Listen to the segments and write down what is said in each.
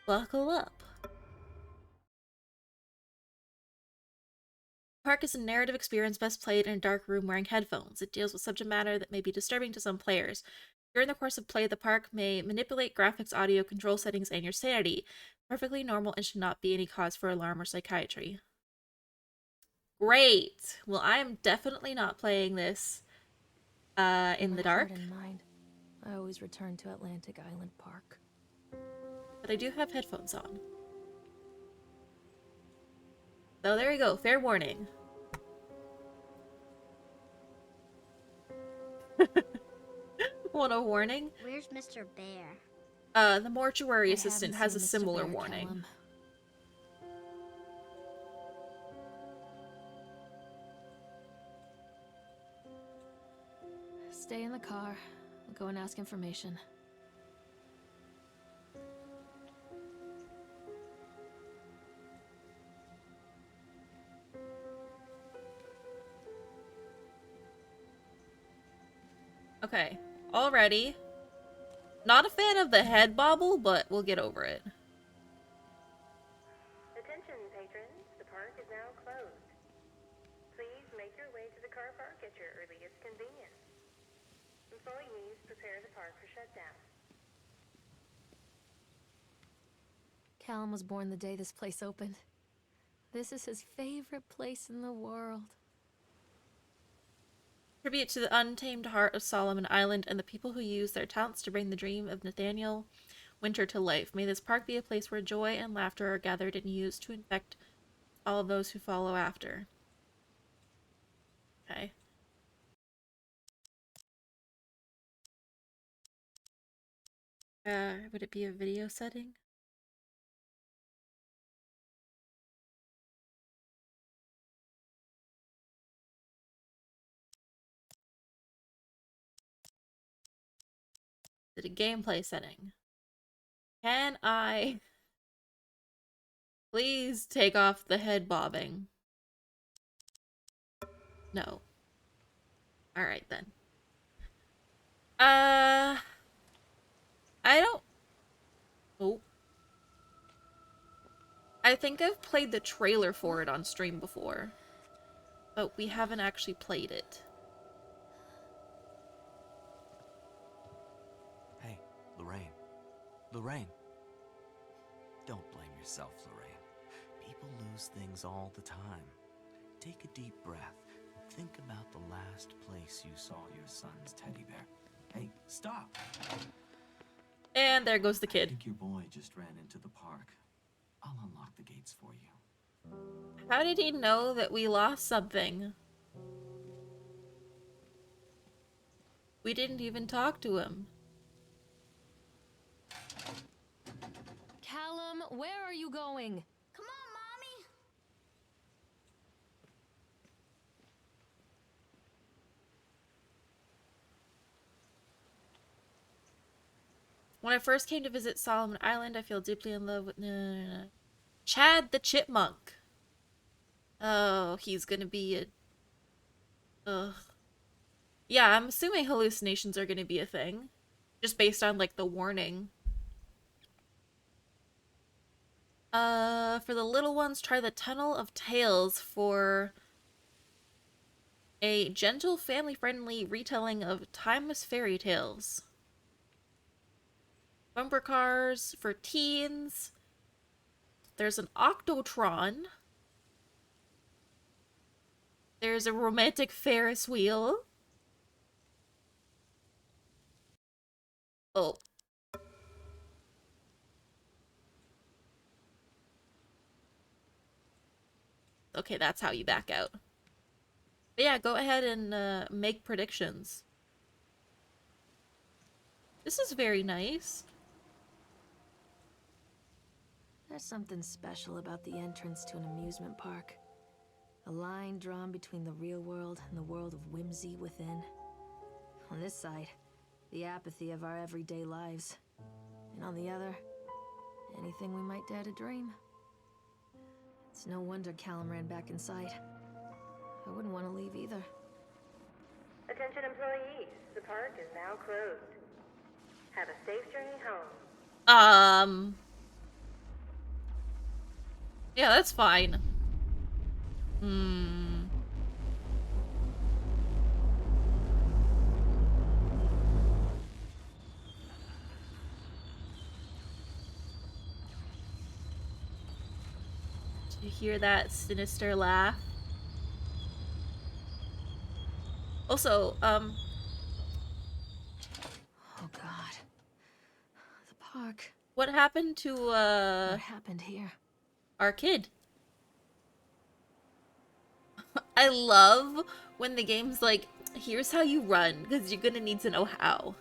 Buckle up. Park is a narrative experience best played in a dark room wearing headphones. It deals with subject matter that may be disturbing to some players. During the course of play, the park may manipulate graphics, audio, control settings, and your sanity. Perfectly normal and should not be any cause for alarm or psychiatry. Great! Well, I am definitely not playing this in the My dark. heart and mind, I always return to Atlantic Island Park. But I do have headphones on. So there you go, fair warning. Want a warning? Where's Mr. Bear? The mortuary I assistant haven't has a seen Mr. similar Bear, warning. Callum. Stay in the car. I'll go and ask information. Okay, already. Not a fan of the head bobble, but we'll get over it. Attention, patrons. The park is now closed. Please make your way to the car park at your earliest convenience. Employees, prepare the park for shutdown. Callum was born the day this place opened. This is his favorite place in the world. Tribute to the untamed heart of Solomon Island and the people who use their talents to bring the dream of Nathaniel Winter to life. May this park be a place where joy and laughter are gathered and used to infect all of those who follow after. Okay. Would it be a video setting? Is it a gameplay setting? Can I please take off the head bobbing? No. Alright then. I don't... Oh. I think I've played the trailer for it on stream before, but we haven't actually played it. Hey, Lorraine. Lorraine. Don't blame yourself, Lorraine. People lose things all the time. Take a deep breath and think about the last place you saw your son's teddy bear. Hey, stop! And there goes the I kid. think your boy just ran into the park. I'll unlock the gates for you. How did he know that we lost something? We didn't even talk to him. Callum, where are you going? Come on, Mommy! When I first came to visit Solomon Island, I feel deeply in love with Chad the Chipmunk. Oh, he's gonna be a... Ugh. Yeah, I'm assuming hallucinations are gonna be a thing. Just based on, like, the warning. For the little ones, try the Tunnel of Tales for a gentle, family-friendly retelling of timeless fairy tales. Bumper cars for teens. There's an Octotron. There's a romantic Ferris wheel. Oh. Okay, that's how you back out. But yeah, go ahead and make predictions. This is very nice. There's something special about the entrance to an amusement park. A line drawn between the real world and the world of whimsy within. On this side, the apathy of our everyday lives. And on the other, anything we might dare to dream. It's no wonder Callum ran back inside. I wouldn't want to leave either. Attention, employees. The park is now closed. Have a safe journey home. Yeah, that's fine. Hmm. Do you hear that sinister laugh? Also, Oh god. The park. what happened to, What happened here? our kid? I love when the game's like, here's how you run, because you're gonna need to know how.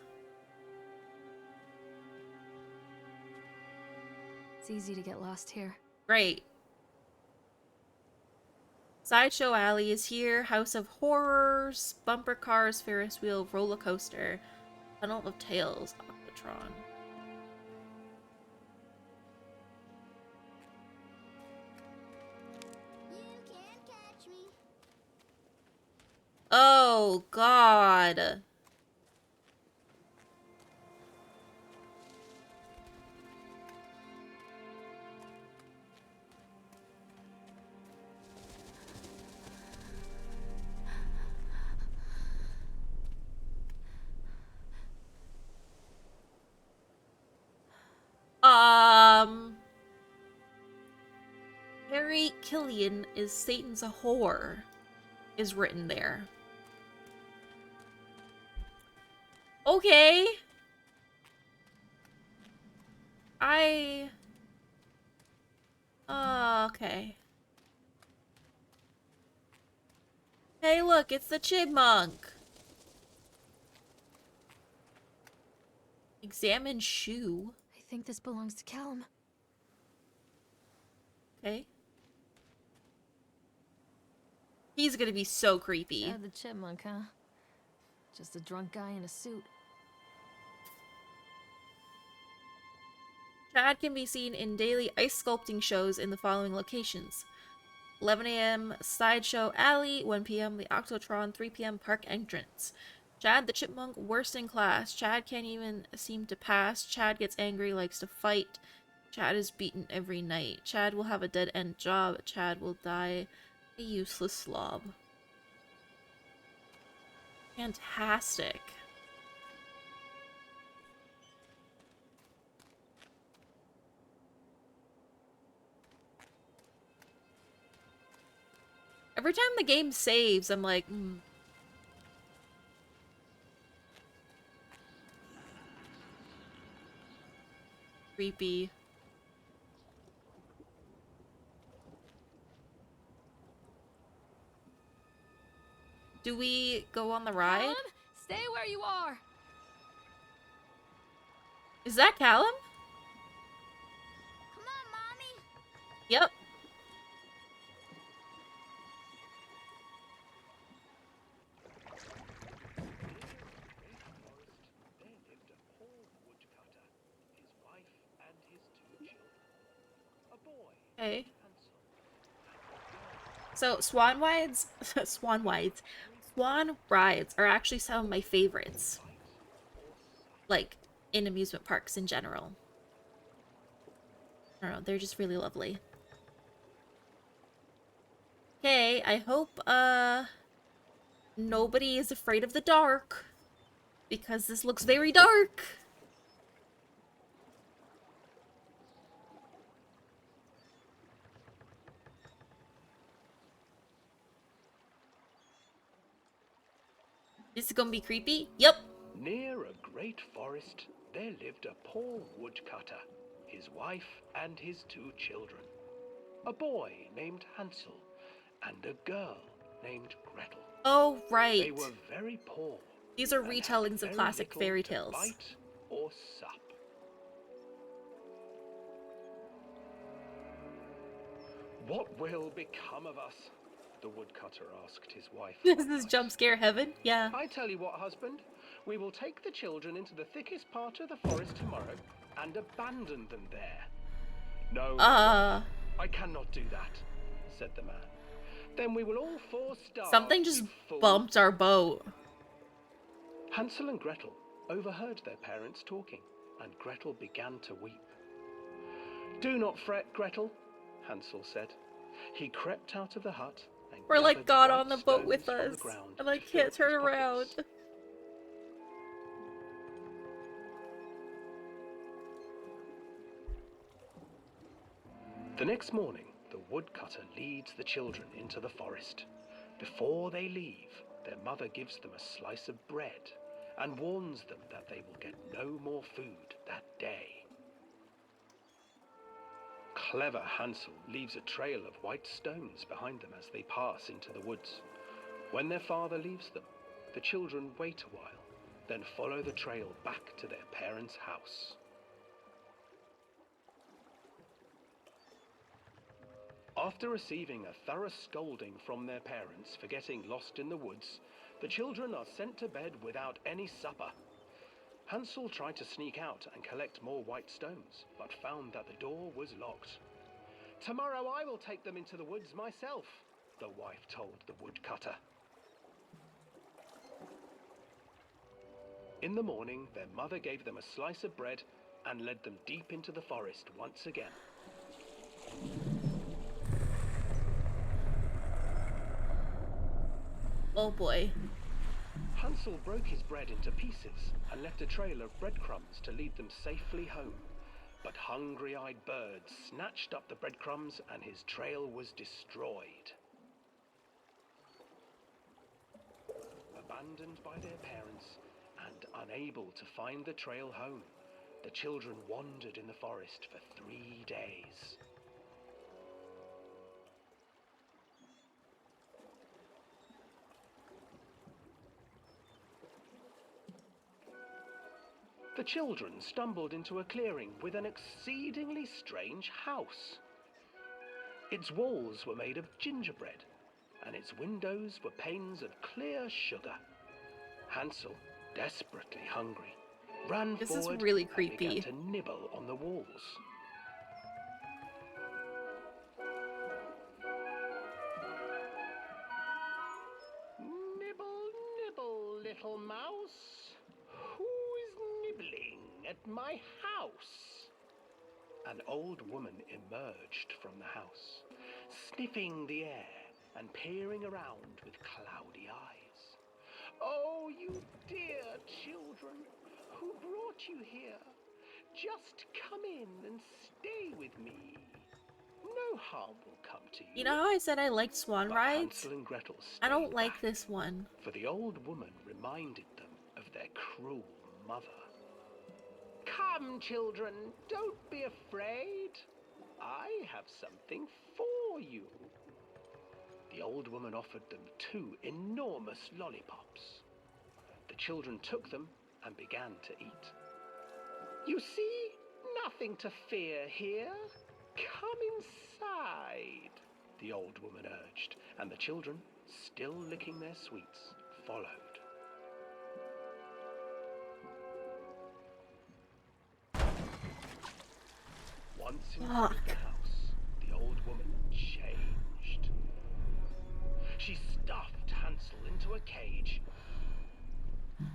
It's easy to get lost here. Great. Sideshow Alley is here. House of Horrors, Bumper Cars, Ferris Wheel, Roller Coaster, Tunnel of Tales, Aquatron. You can't catch me. Oh, God. Harry Killian is Satan's a whore, is written there. Okay. Okay. Hey, look, it's the chipmunk. Examine shoe. I think this belongs to Callum. Okay. He's gonna be so creepy. Chad the Chipmunk, huh? Just a drunk guy in a suit. Chad can be seen in daily ice sculpting shows in the following locations. 11 a.m. Sideshow Alley, 1 p.m. the Octotron, 3 p.m. Park Entrance. Chad the Chipmunk, worst in class. Chad can't even seem to pass. Chad gets angry, likes to fight. Chad is beaten every night. Chad will have a dead-end job. Chad will die a useless slob. Fantastic. Every time the game saves, I'm like, creepy. Do we go on the ride? Callum, stay where you are. Is that Callum? Come on, Mommy. Yep. Okay. So Swan rides, Swan rides are actually some of my favorites. Like in amusement parks in general. I don't know, they're just really lovely. Okay, I hope nobody is afraid of the dark because this looks very dark. This is gonna be creepy. Yep. Near a great forest, there lived a poor woodcutter, his wife and his 2 children. A boy named Hansel and a girl named Gretel. Oh, right. They were very poor. These are and had retellings of very classic little fairy to tales. bite or sup. What will become of us? The woodcutter asked his wife. This one is night. jump scare heaven? Yeah. I tell you what, husband, we will take the children into the thickest part of the forest tomorrow and abandon them there. No, I cannot do that, said the man. Then we will all 4 starve. Something just you fool." bumped our boat. Hansel and Gretel overheard their parents talking, and Gretel began to weep. Do not fret, Gretel, Hansel said. He crept out of the hut and Or like gathered God white on the boat stones with from the us. ground And I to fill can't turn his around. pockets. The next morning, the woodcutter leads the children into the forest. Before they leave, their mother gives them a slice of bread and warns them that they will get no more food that day. Clever Hansel leaves a trail of white stones behind them as they pass into the woods. When their father leaves them, the children wait a while, then follow the trail back to their parents' house. After receiving a thorough scolding from their parents for getting lost in the woods, the children are sent to bed without any supper. Hansel tried to sneak out and collect more white stones, but found that the door was locked. "Tomorrow I will take them into the woods myself," the wife told the woodcutter. In the morning, their mother gave them a slice of bread and led them deep into the forest once again. Oh boy. Hansel broke his bread into pieces and left a trail of breadcrumbs to lead them safely home. But hungry-eyed birds snatched up the breadcrumbs and his trail was destroyed. Abandoned by their parents and unable to find the trail home, the children wandered in the forest for 3 days. The children stumbled into a clearing with an exceedingly strange house. Its walls were made of gingerbread, and its windows were panes of clear sugar. Hansel, desperately hungry, ran This is forward really and creepy. began to nibble on the walls. Nibble, nibble, little mouse. Who is nibbling at my house? An old woman emerged from the house, sniffing the air and peering around with cloudy eyes. "Oh, you dear children, who brought you here? Just come in and stay with me. No harm will come to you." You know how I said I liked swan But rides? Hansel and Gretel I don't stayed like back, this one. for the old woman reminded them of their cruel mother. "Come, children, don't be afraid. I have something for you." The old woman offered them 2 enormous lollipops. The children took them and began to eat. "You see, nothing to fear here. Come inside," the old woman urged, and the children, still licking their sweets, followed. Once inside the house, the old woman changed. She stuffed Hansel into a cage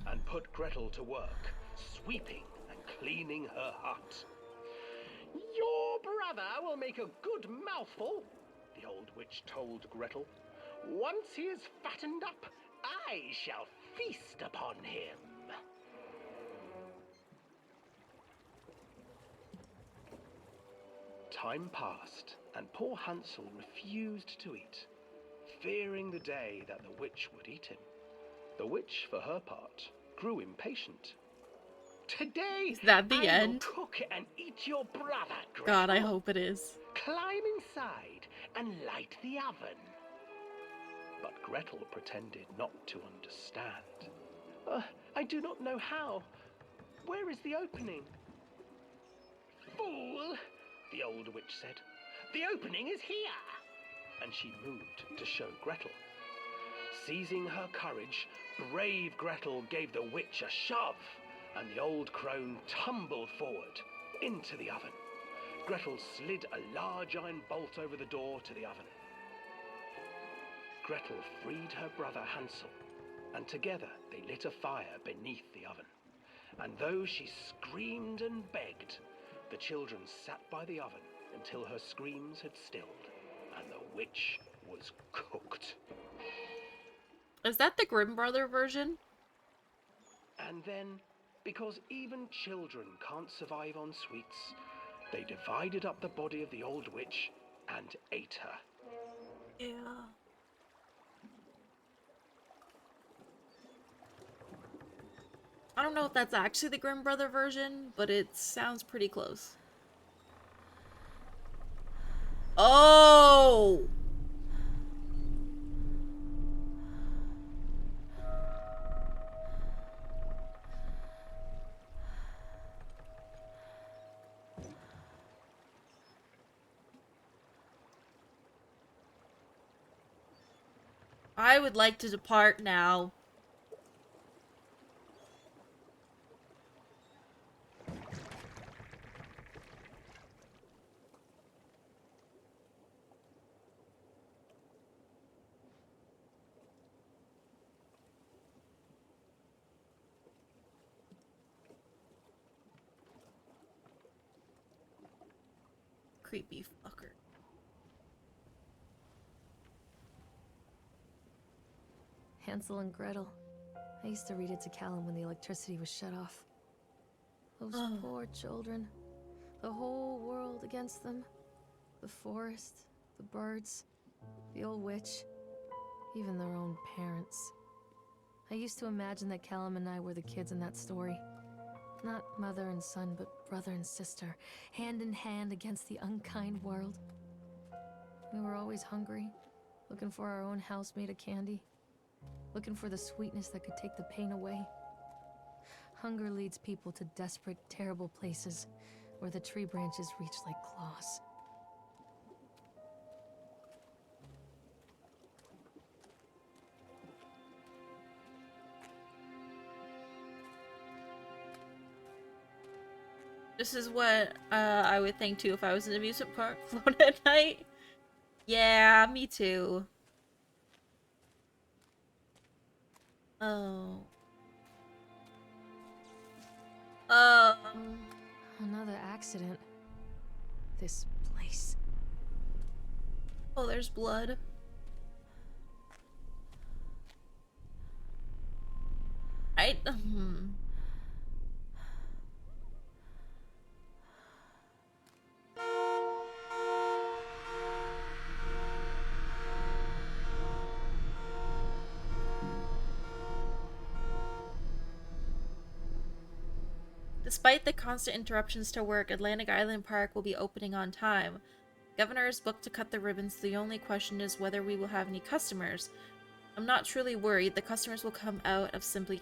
and put Gretel to work, sweeping and cleaning her hut. "Your brother will make a good mouthful," the old witch told Gretel. "Once he is fattened up, I shall feast upon him." Time passed, and poor Hansel refused to eat, fearing the day that the witch would eat him. The witch, for her part, grew impatient. "Today, Is that the I end? will cook and eat your brother, Gretel. God, I hope it is. Climb inside and light the oven." But Gretel pretended not to understand. "I do not know how. Where is the opening?" "Fool," the old witch said. "The opening is here." And she moved to show Gretel. Seizing her courage, brave Gretel gave the witch a shove, and the old crone tumbled forward into the oven. Gretel slid a large iron bolt over the door to the oven. Gretel freed her brother Hansel, and together they lit a fire beneath the oven. And though she screamed and begged, the children sat by the oven until her screams had stilled and the witch was cooked. Is that the Grimm brother version? And then, because even children can't survive on sweets, they divided up the body of the old witch and ate her. Yeah. I don't know if that's actually the Grimm brother version, but it sounds pretty close. Oh! I would like to depart now. Creepy fucker. Hansel and Gretel. I used to read it to Callum when the electricity was shut off. Those Oh. poor children. The whole world against them. The forest, the birds, the old witch, even their own parents. I used to imagine that Callum and I were the kids in that story. Not mother and son, but brother and sister, hand in hand against the unkind world. We were always hungry, looking for our own house made of candy. Looking for the sweetness that could take the pain away. Hunger leads people to desperate, terrible places where the tree branches reach like claws. This is what I would think too if I was in an amusement park alone at night. Yeah, me too. Oh. Another accident. This place. Oh, there's blood. Despite the constant interruptions to work, Atlantic Island Park will be opening on time. Governor is booked to cut the ribbons. The only question is whether we will have any customers. I'm not truly worried. The customers will come out of simple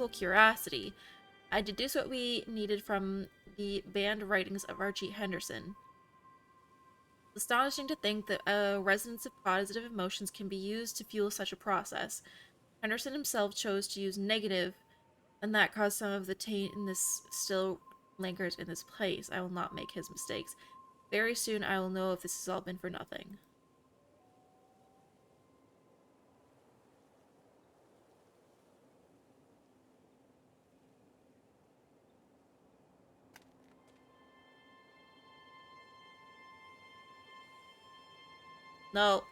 curiosity. I deduce what we needed from the banned writings of Archie Henderson. It's astonishing to think that a resonance of positive emotions can be used to fuel such a process. Henderson himself chose to use negative, and that caused some of the taint in this still lingers in this place. I will not make his mistakes. Very soon I will know if this has all been for nothing. No.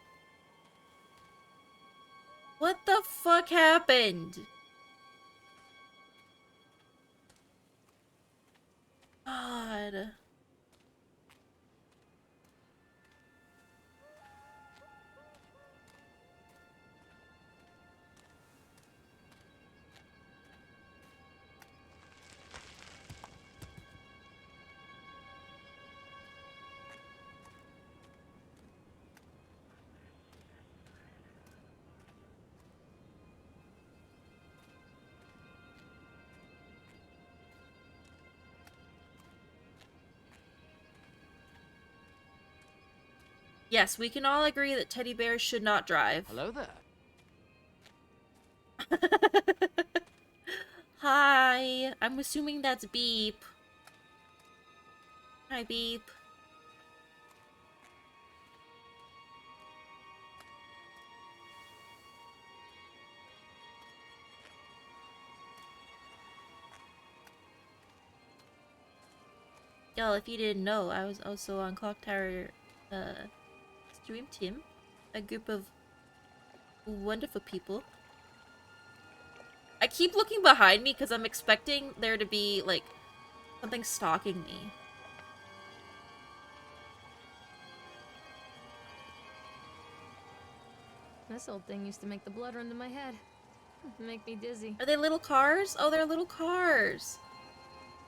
What the fuck happened? God. Yes, we can all agree that teddy bears should not drive. Hello there. Hi. I'm assuming that's Beep. Hi, Beep. Y'all, if you didn't know, I was also on Clock Tower stream team. A group of wonderful people. I keep looking behind me because I'm expecting there to be, like, something stalking me. This old thing used to make the blood run to my head. Make me dizzy. Are they little cars? Oh, they're little cars.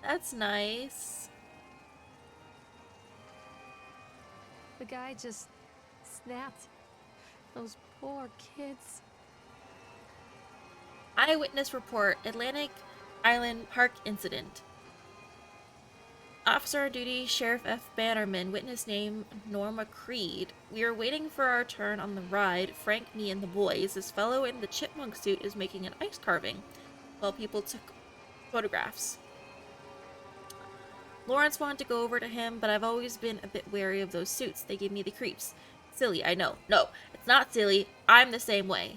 That's nice. The guy just snapped. Those poor kids. Eyewitness report, Atlantic Island Park incident. Officer on duty, Sheriff F. Bannerman, witness name Norma Creed. We are waiting for our turn on the ride. Frank, me, and the boys. This fellow in the chipmunk suit is making an ice carving while people took photographs. Lawrence wanted to go over to him, but I've always been a bit wary of those suits. They give me the creeps. Silly, I know. No, it's not silly. I'm the same way.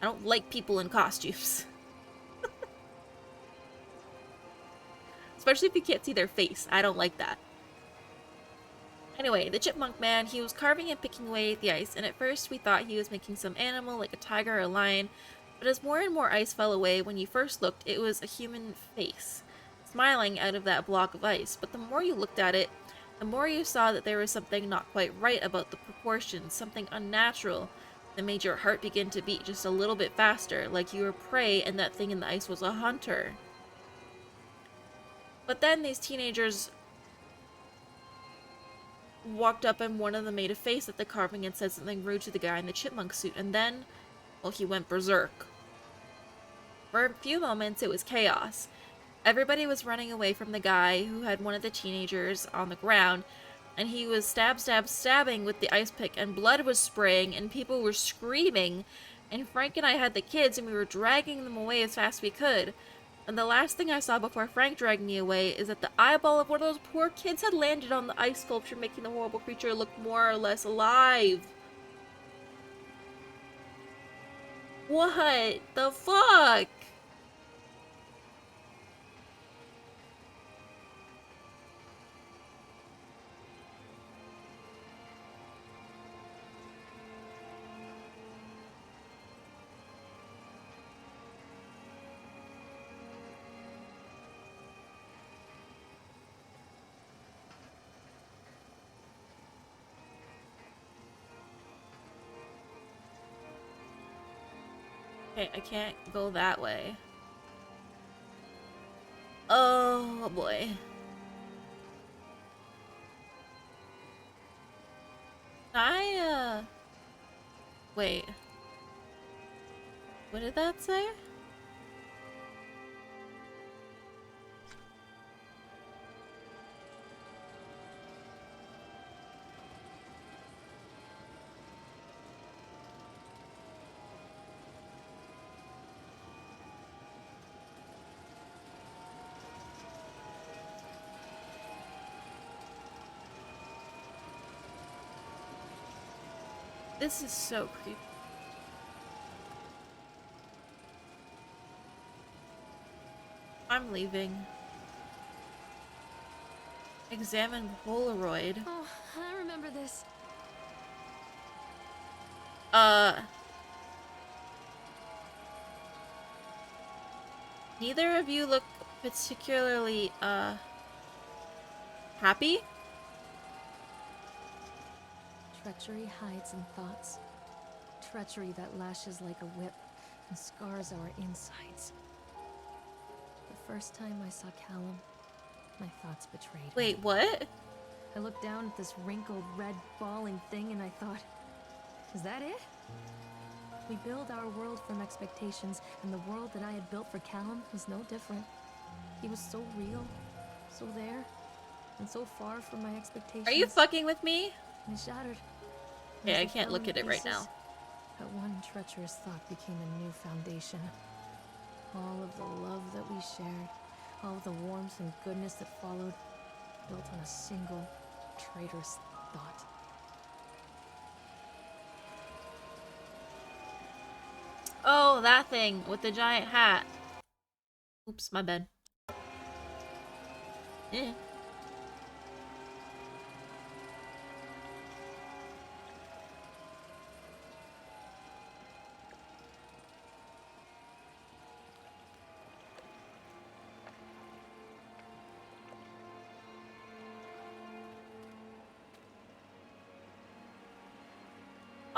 I don't like people in costumes. Especially if you can't see their face. I don't like that. Anyway, the chipmunk man, he was carving and picking away at the ice, and at first we thought he was making some animal like a tiger or a lion, but as more and more ice fell away, when you first looked, it was a human face, smiling out of that block of ice. But the more you looked at it, the more you saw that there was something not quite right about the proportions, something unnatural that made your heart begin to beat just a little bit faster, like you were prey and that thing in the ice was a hunter. But then these teenagers walked up and one of them made a face at the carving and said something rude to the guy in the chipmunk suit, and then, well, he went berserk. For a few moments, it was chaos. Everybody was running away from the guy who had one of the teenagers on the ground, and he was stabbing with the ice pick, and blood was spraying, and people were screaming, and Frank and I had the kids, and we were dragging them away as fast as we could. And the last thing I saw before Frank dragged me away is that the eyeball of one of those poor kids had landed on the ice sculpture, making the horrible creature look more or less alive. What the fuck? Okay, I can't go that way. Oh boy. Wait. What did that say? This is so creepy. I'm leaving. Examine Polaroid. Oh, I remember this. Neither of you look particularly, happy? Treachery hides in thoughts. Treachery that lashes like a whip and scars our insides. The first time I saw Callum, my thoughts betrayed me. Wait, what? I looked down at this wrinkled, red, bawling thing and I thought, is that it? We build our world from expectations, and the world that I had built for Callum was no different. He was so real, so there, and so far from my expectations. Are you fucking with me? And it shattered. Yeah, As I it can't fell look into at it right pieces, now. That one treacherous thought became a new foundation. All of the love that we shared, all of the warmth and goodness that followed, built on a single traitorous thought. Oh, that thing with the giant hat. Oops, my bad. Eh.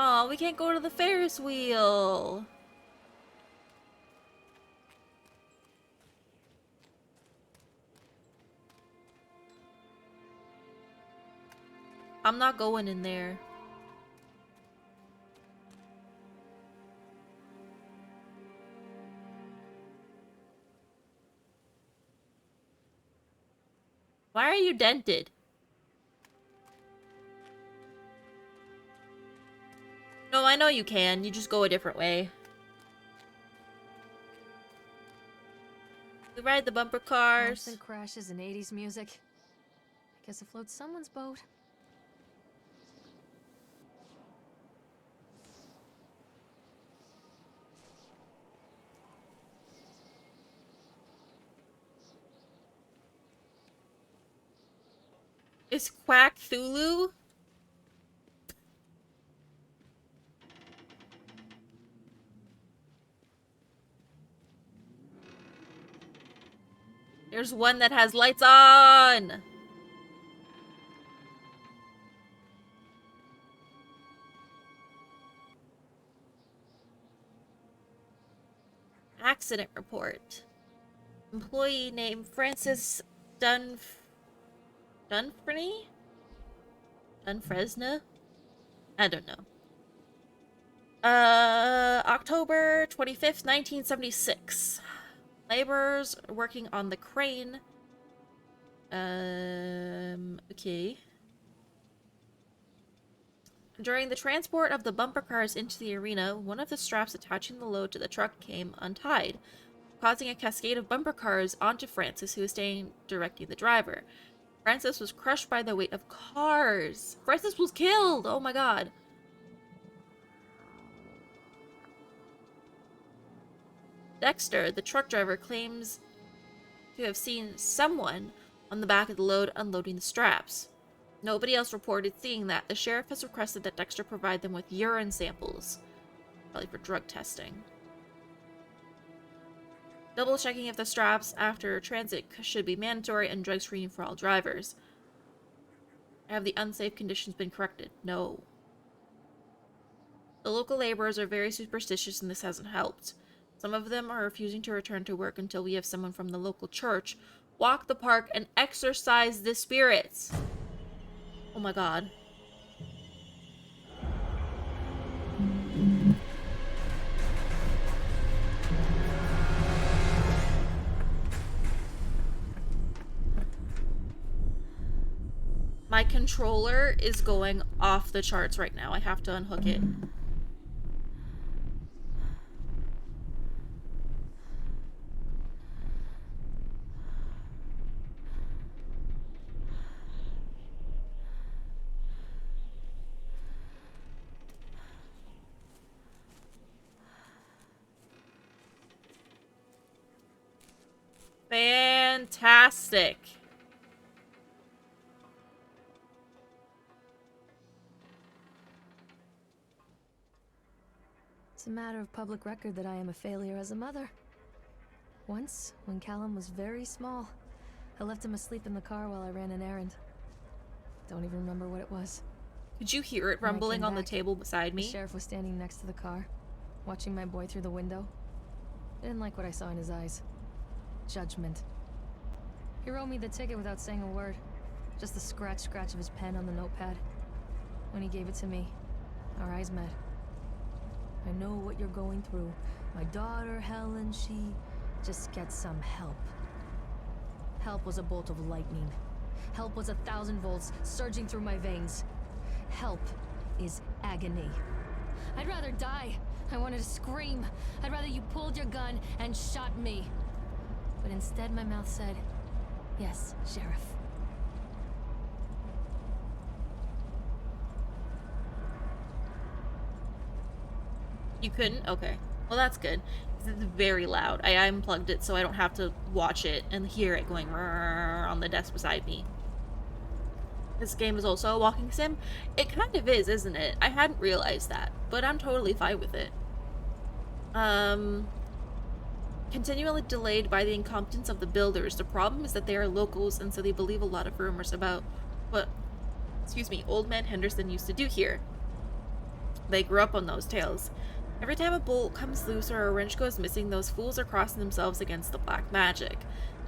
Aw, we can't go to the Ferris wheel. I'm not going in there. Why are you dented? No, I know you can. You just go a different way. We ride the bumper cars. Constant crashes and 80s music. I guess it floats someone's boat. Is Quack Thulu? There's one that has lights on! Accident report. Employee named Francis Dunfresne? Dunfresne? I don't know. October 25th, 1976. Laborers working on the crane. Okay. During the transport of the bumper cars into the arena, one of the straps attaching the load to the truck came untied, causing a cascade of bumper cars onto Francis, who was staying directing the driver. Francis was crushed by the weight of cars. Francis was killed! Oh my god. Dexter, the truck driver, claims to have seen someone on the back of the load unloading the straps. Nobody else reported seeing that. The sheriff has requested that Dexter provide them with urine samples, probably for drug testing. Double checking if the straps after transit should be mandatory, and drug screening for all drivers. Have the unsafe conditions been corrected? No. The local laborers are very superstitious, and this hasn't helped. Some of them are refusing to return to work until we have someone from the local church walk the park and exorcise the spirits. Oh my god. My controller is going off the charts right now. I have to unhook it. Fantastic. It's a matter of public record that I am a failure as a mother. Once, when Callum was very small, I left him asleep in the car while I ran an errand. Don't even remember what it was. Could you hear it When I rumbling came on the back, table beside The me? sheriff was standing next to the car, watching my boy through the window. I didn't like what I saw in his eyes. Judgment. He wrote me the ticket without saying a word. Just the scratch of his pen on the notepad. When he gave it to me, our eyes met. I know what you're going through. My daughter, Helen, she just gets some help. Help was a bolt of lightning. Help was 1,000 volts surging through my veins. Help is agony. I'd rather die. I wanted to scream. I'd rather you pulled your gun and shot me. But instead my mouth said, yes, Sheriff. You couldn't? Okay. Well, that's good. It's very loud. I unplugged it so I don't have to watch it and hear it going all on the desk beside me. This game is also a walking sim. It kind of is, isn't it? I hadn't realized that, but I'm totally fine with it. Continually delayed by the incompetence of the builders. The problem is that they are locals, and so they believe a lot of rumors about what, Old Man Henderson used to do here. They grew up on those tales. Every time a bolt comes loose or a wrench goes missing, those fools are crossing themselves against the black magic.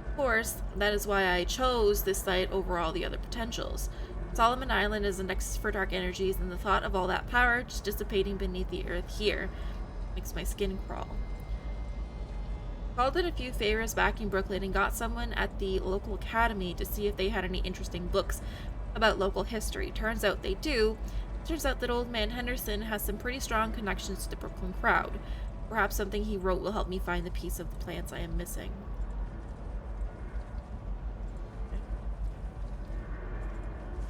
Of course, that is why I chose this site over all the other potentials. Solomon Island is a nexus for dark energies, and the thought of all that power just dissipating beneath the earth here makes my skin crawl. Called in a few favors back in Brooklyn and got someone at the local academy to see if they had any interesting books about local history. Turns out they do. Turns out that Old Man Henderson has some pretty strong connections to the Brooklyn crowd. Perhaps something he wrote will help me find the piece of the plans I am missing.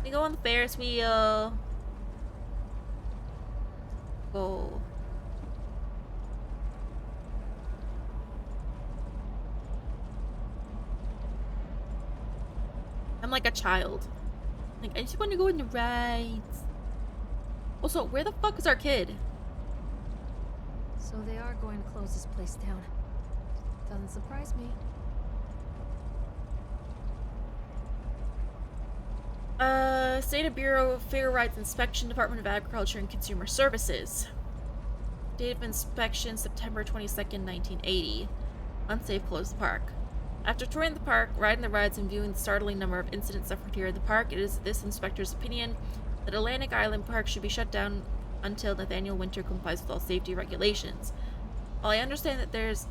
We go on the Ferris wheel. Go. I'm like a child. Like, I just want to go in the rides. Also, where the fuck is our kid? So they are going to close this place down. Doesn't surprise me. State of Bureau of Fair Rights Inspection, Department of Agriculture and Consumer Services. Date of inspection, September 22nd, 1980. Unsafe, close the park. After touring the park, riding the rides, and viewing the startling number of incidents suffered here in the park, it is this inspector's opinion that Atlantic Island Park should be shut down until Nathaniel Winter complies with all safety regulations. While I understand that there is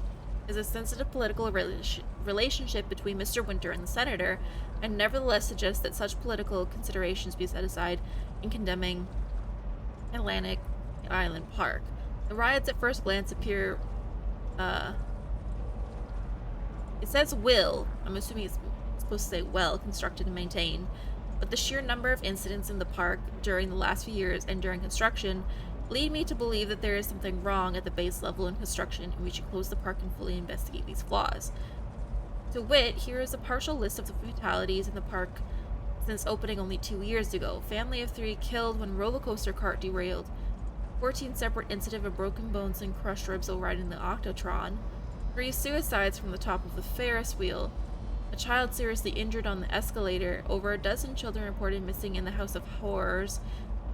a sensitive political relationship between Mr. Winter and the senator, I nevertheless suggest that such political considerations be set aside in condemning Atlantic Island Park. The rides at first glance appear, it says will, I'm assuming it's supposed to say well, constructed and maintained, but the sheer number of incidents in the park during the last few years and during construction lead me to believe that there is something wrong at the base level in construction, and we should close the park and fully investigate these flaws. To wit, here is a partial list of the fatalities in the park since opening only 2 years ago. Family of 3 killed when roller coaster cart derailed. 14 separate incidents of broken bones and crushed ribs while riding the Octotron. 3 suicides from the top of the Ferris wheel. A child seriously injured on the escalator. Over a dozen children reported missing in the House of Horrors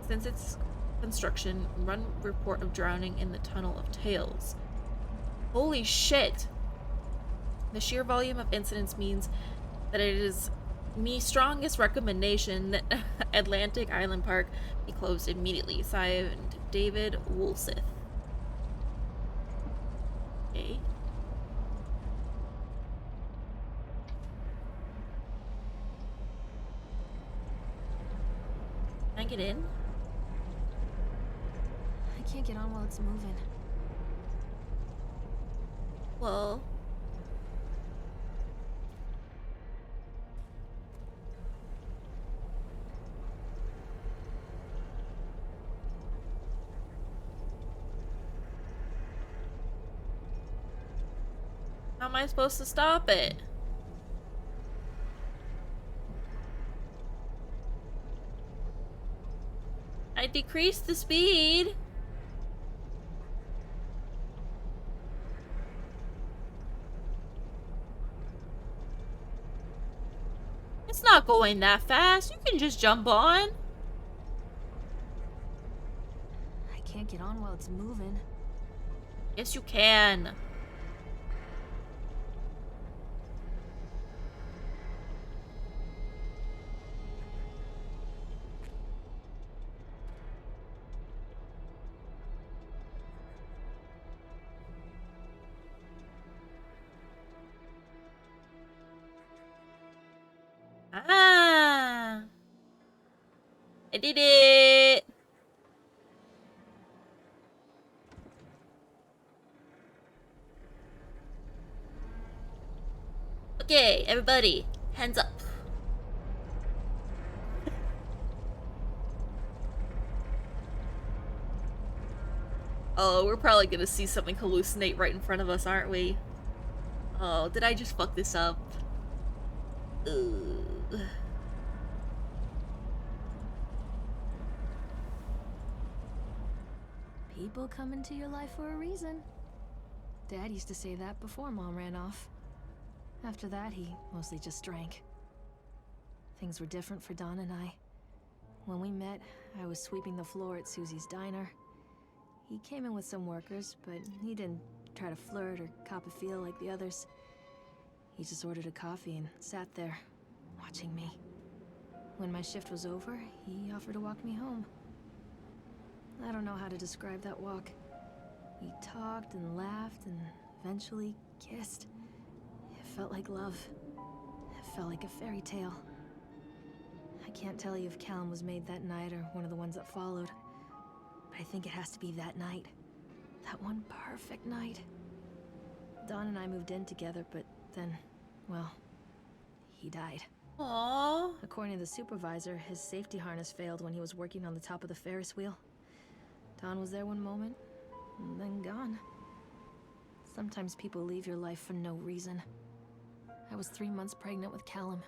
since its construction. One report of drowning in the Tunnel of Tales. Holy shit! The sheer volume of incidents means that it is me strongest recommendation that Atlantic Island Park be closed immediately. Signed, David Woolseth. Okay. Can I get in? I can't get on while it's moving. Well... how am I supposed to stop it? I decreased the speed. It's not going that fast. You can just jump on. I can't get on while it's moving. Yes, you can. Ah! I did it! Okay, everybody, hands up. Oh, we're probably gonna see something hallucinate right in front of us, aren't we? Oh, did I just fuck this up? Ugh. People come into your life for a reason. Dad used to say that before Mom ran off. After that, he mostly just drank. Things were different for Don and I. When we met, I was sweeping the floor at Susie's diner. He came in with some workers, but he didn't try to flirt or cop a feel like the others. He just ordered a coffee and sat there, watching me. When my shift was over, he offered to walk me home. I don't know how to describe that walk. We talked and laughed and eventually kissed. It felt like love. It felt like a fairy tale. I can't tell you if Callum was made that night or one of the ones that followed. But I think it has to be that night. That one perfect night. Don and I moved in together, but then, well, he died. Aww. According to the supervisor, his safety harness failed when he was working on the top of the Ferris wheel. Don was there one moment, and then gone. Sometimes people leave your life for no reason. I was 3 months pregnant with Callum.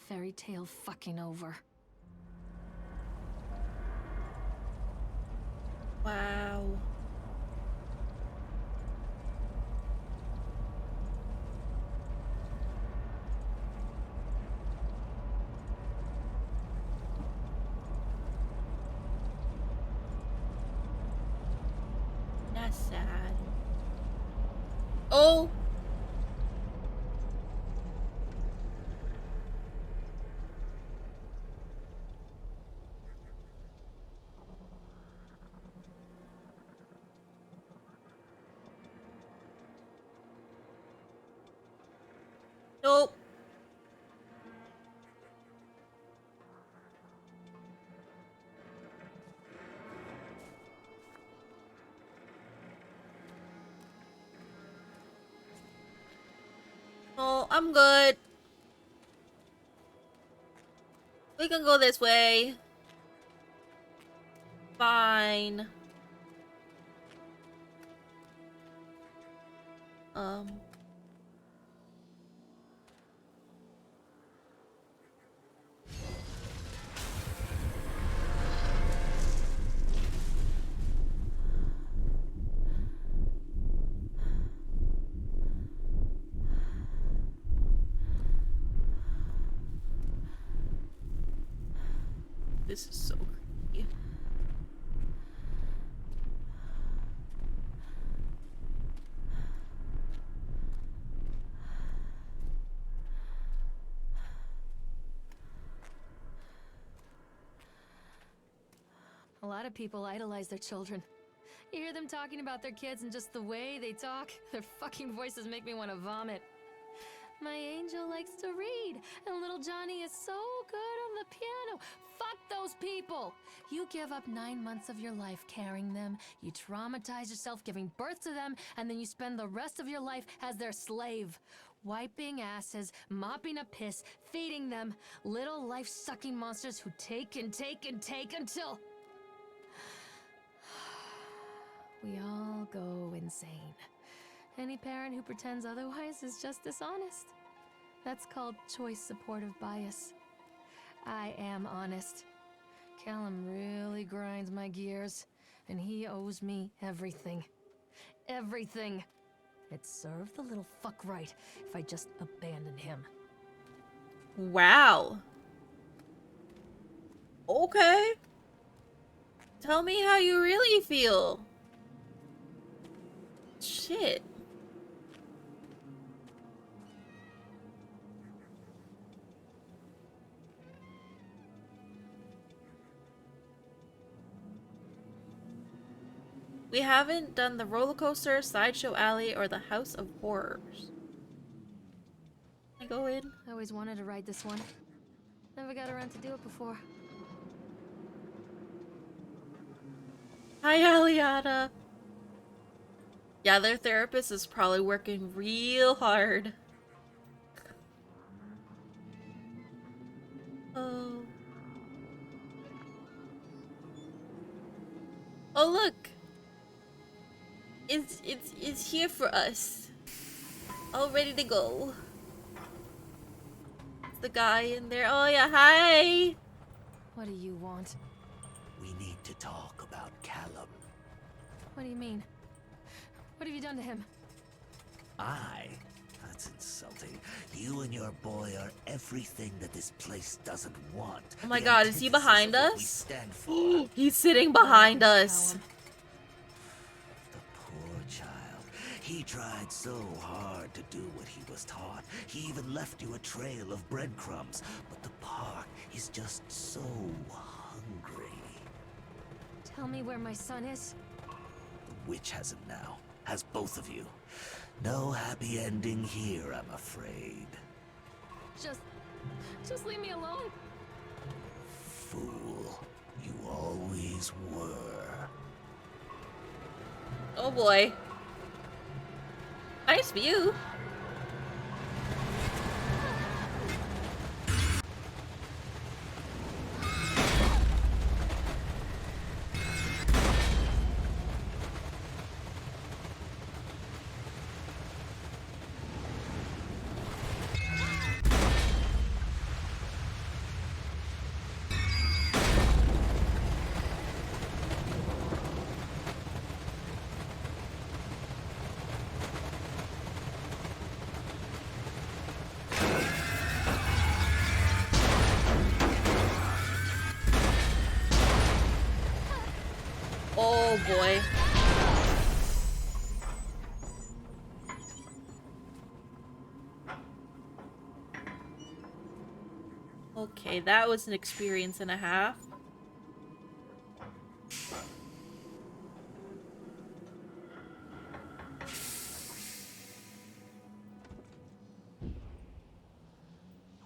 Fairy tale fucking over. Wow. That's sad. Oh! Nope. Oh, I'm good. We can go this way. Fine. This is so creepy. A lot of people idolize their children. You hear them talking about their kids and just the way they talk, their fucking voices make me want to vomit. My angel likes to read, and little Johnny is so good on the piano. Fuck those people! You give up 9 months of your life carrying them, you traumatize yourself giving birth to them, and then you spend the rest of your life as their slave. Wiping asses, mopping up piss, feeding them. Little life-sucking monsters who take and take and take until... we all go insane. Any parent who pretends otherwise is just dishonest. That's called choice supportive bias. I am honest. Callum really grinds my gears, and he owes me everything. Everything. It'd serve the little fuck right if I just abandoned him. Wow. Okay. Tell me how you really feel. Shit. We haven't done the roller coaster, sideshow alley, or the House of Horrors. Can I go in? I always wanted to ride this one. Never got around to do it before. Hi, Aliana. Yeah, their therapist is probably working real hard. Oh. Oh, look. It's here for us. All ready to go. It's the guy in there. Oh yeah, hi! What do you want? We need to talk about Callum. What do you mean? What have you done to him? That's insulting. You and your boy are everything that this place doesn't want. Oh my The god, is he antithesis behind of what we us? stand for. He's sitting behind us. Callum. The poor child. He tried so hard to do what he was taught. He even left you a trail of breadcrumbs. But the park is just so hungry. Tell me where my son is. The witch has him now. Has both of you. No happy ending here, I'm afraid. Just leave me alone. Fool. You always were. Oh boy. Nice view. Oh boy. Okay, that was an experience and a half.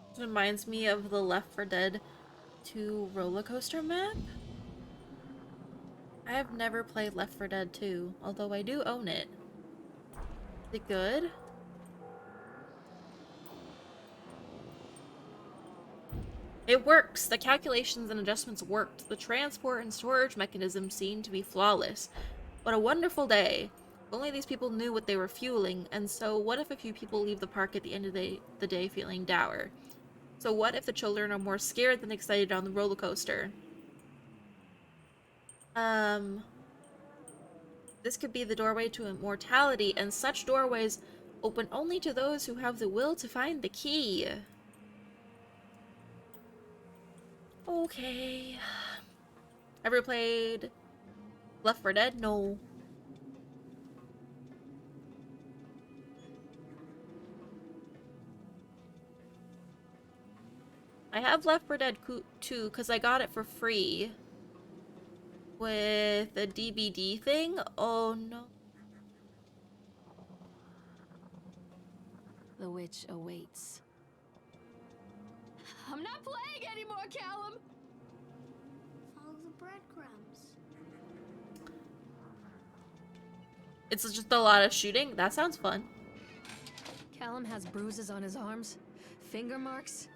This reminds me of the Left 4 Dead 2 roller coaster map. I have never played Left 4 Dead 2, although I do own it. Is it good? It works! The calculations and adjustments worked. The transport and storage mechanism seemed to be flawless. What a wonderful day! If only these people knew what they were fueling, and so what if a few people leave the park at the end of the day feeling dour? So what if the children are more scared than excited on the roller coaster? This could be the doorway to immortality, and such doorways open only to those who have the will to find the key. Okay. Ever played Left 4 Dead? No. I have Left 4 Dead 2 because I got it for free. With a DVD thing? Oh no. The witch awaits. I'm not playing anymore, Callum! Follow the breadcrumbs. It's just a lot of shooting? That sounds fun. Callum has bruises on his arms, finger marks.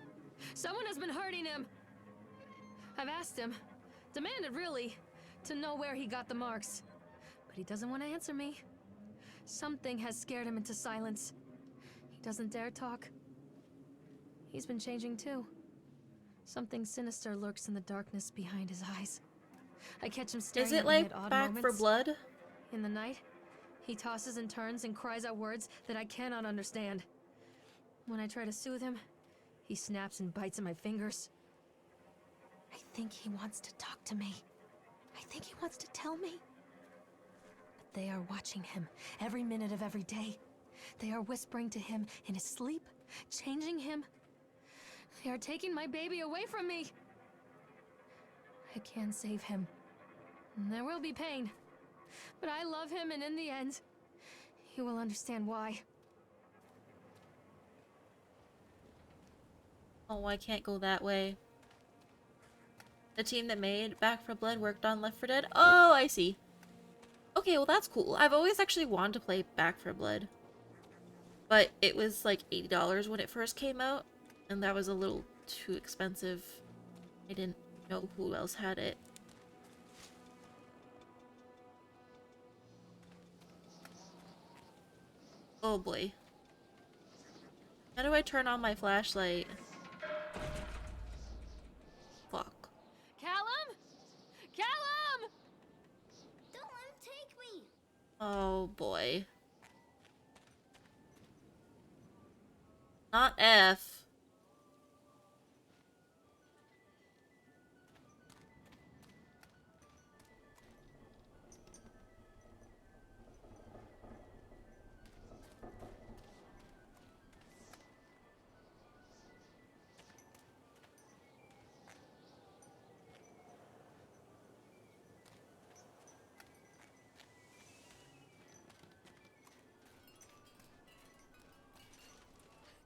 Someone has been hurting him. I've asked him, demanded really, to know where he got the marks. But he doesn't want to answer me. Something has scared him into silence. He doesn't dare talk. He's been changing too. Something sinister lurks in the darkness behind his eyes. I catch him staring Is it at me like at odd Back 4 moments. Blood? In the night, he tosses and turns and cries out words that I cannot understand. When I try to soothe him, he snaps and bites at my fingers. I think he wants to talk to me. I think he wants to tell me. But they are watching him every minute of every day. They are whispering to him in his sleep, changing him. They are taking my baby away from me. I can save him. There will be pain. But I love him, and in the end, he will understand why. Oh, I can't go that way. The team that made Back 4 Blood worked on Left 4 Dead? Oh, I see. Okay, well that's cool. I've always actually wanted to play Back 4 Blood. But it was like $80 when it first came out. And that was a little too expensive. I didn't know who else had it. Oh boy. How do I turn on my flashlight? Oh boy. Not F.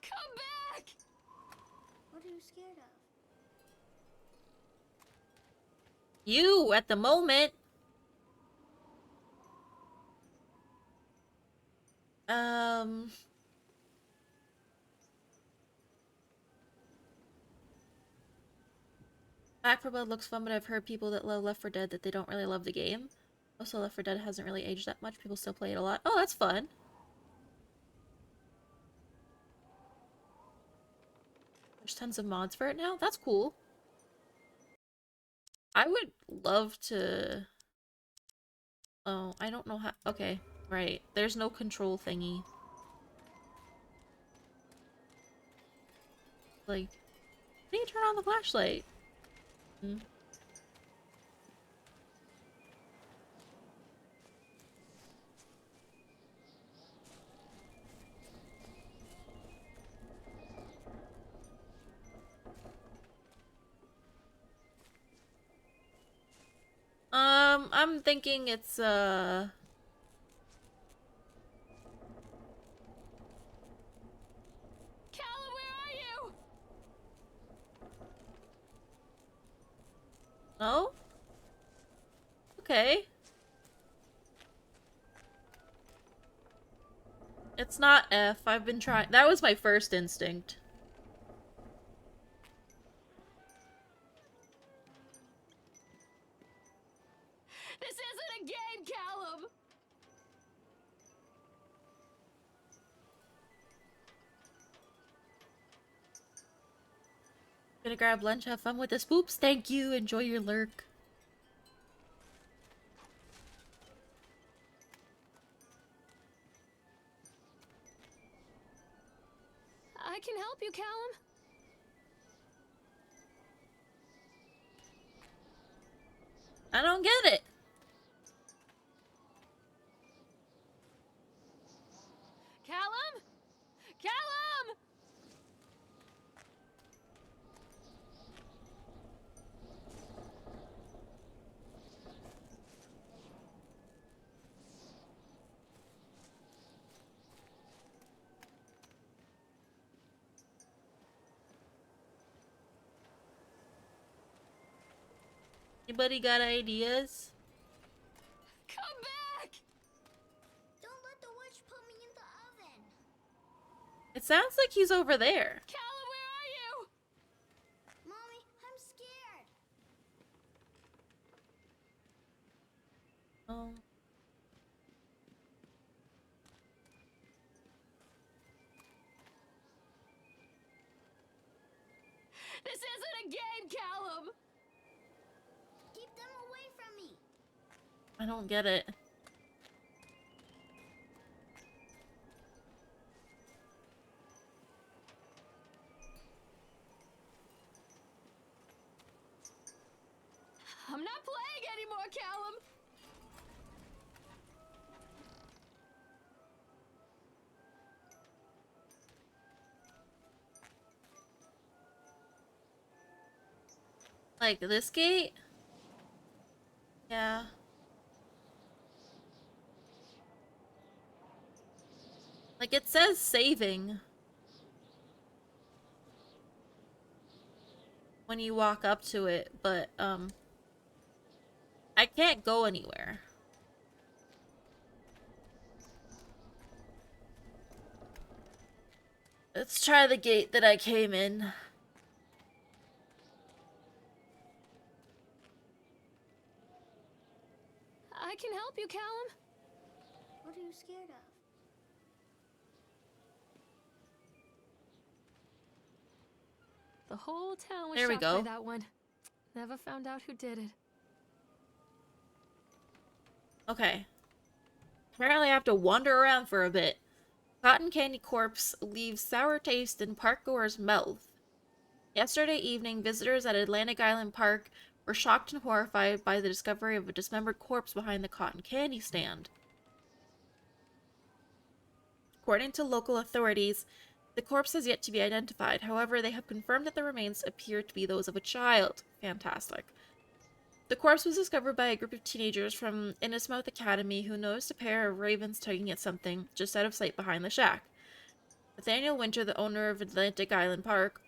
Come back! What are you scared of? You at the moment. Back 4 Blood looks fun, but I've heard people that love Left 4 Dead that they don't really love the game. Also, Left 4 Dead hasn't really aged that much. People still play it a lot. Oh, that's fun. There's tons of mods for it now. That's cool. I would love to... Oh, I don't know how... Okay, right. There's no control thingy. Like, how do you turn on the flashlight? Hmm. I'm thinking it's, Callum, where are you? No? Okay. It's not F. I've been trying. That was my first instinct. This isn't a game, Callum! Gonna grab lunch, have fun with the spoops. Thank you. Enjoy your lurk. I can help you, Callum. I don't get it. Callum? Callum! Anybody got ideas? Come back! Don't let the witch put me in the oven. It sounds like he's over there. Callum, where are you? Mommy, I'm scared. Oh. This isn't a game, Callum! Keep them away from me. I don't get it. I'm not playing anymore, Callum! Like this gate? Yeah. Like it says saving when you walk up to it, but I can't go anywhere. Let's try the gate that I came in. I can help you, Callum. What are you scared of? The whole town was There we shocked go. by that one. Never found out who did it. Okay. Apparently I have to wander around for a bit. Cotton candy corpse leaves sour taste in parkgoer's mouth. Yesterday evening, visitors at Atlantic Island Park were shocked and horrified by the discovery of a dismembered corpse behind the cotton candy stand. According to local authorities, the corpse has yet to be identified. However, they have confirmed that the remains appear to be those of a child. Fantastic. The corpse was discovered by a group of teenagers from Innismouth Academy who noticed a pair of ravens tugging at something just out of sight behind the shack. Nathaniel Winter, the owner of Atlantic Island Park,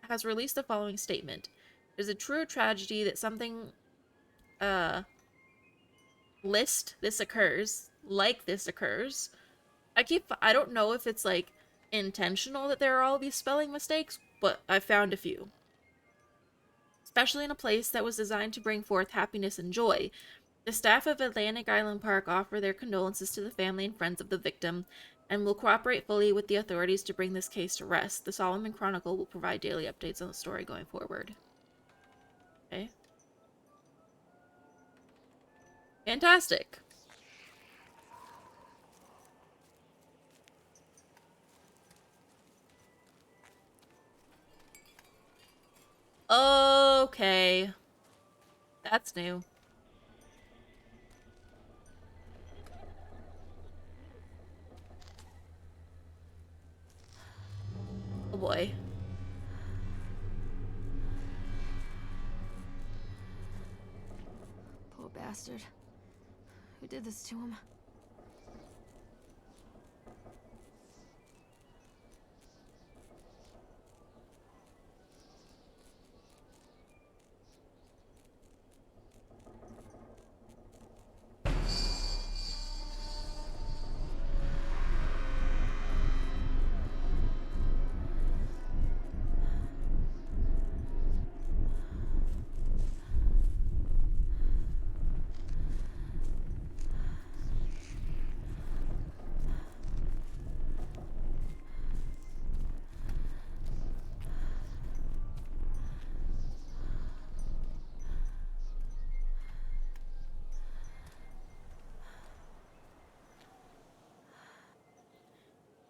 has released the following statement. It is a true tragedy that something, this occurs. I don't know if it's, like, intentional that there are all these spelling mistakes, but I found a few. Especially in a place that was designed to bring forth happiness and joy. The staff of Atlantic Island Park offer their condolences to the family and friends of the victim, and will cooperate fully with the authorities to bring this case to rest. The Solomon Chronicle will provide daily updates on the story going forward. Okay. Fantastic. Okay. That's new. Oh boy. Poor bastard. Who did this to him?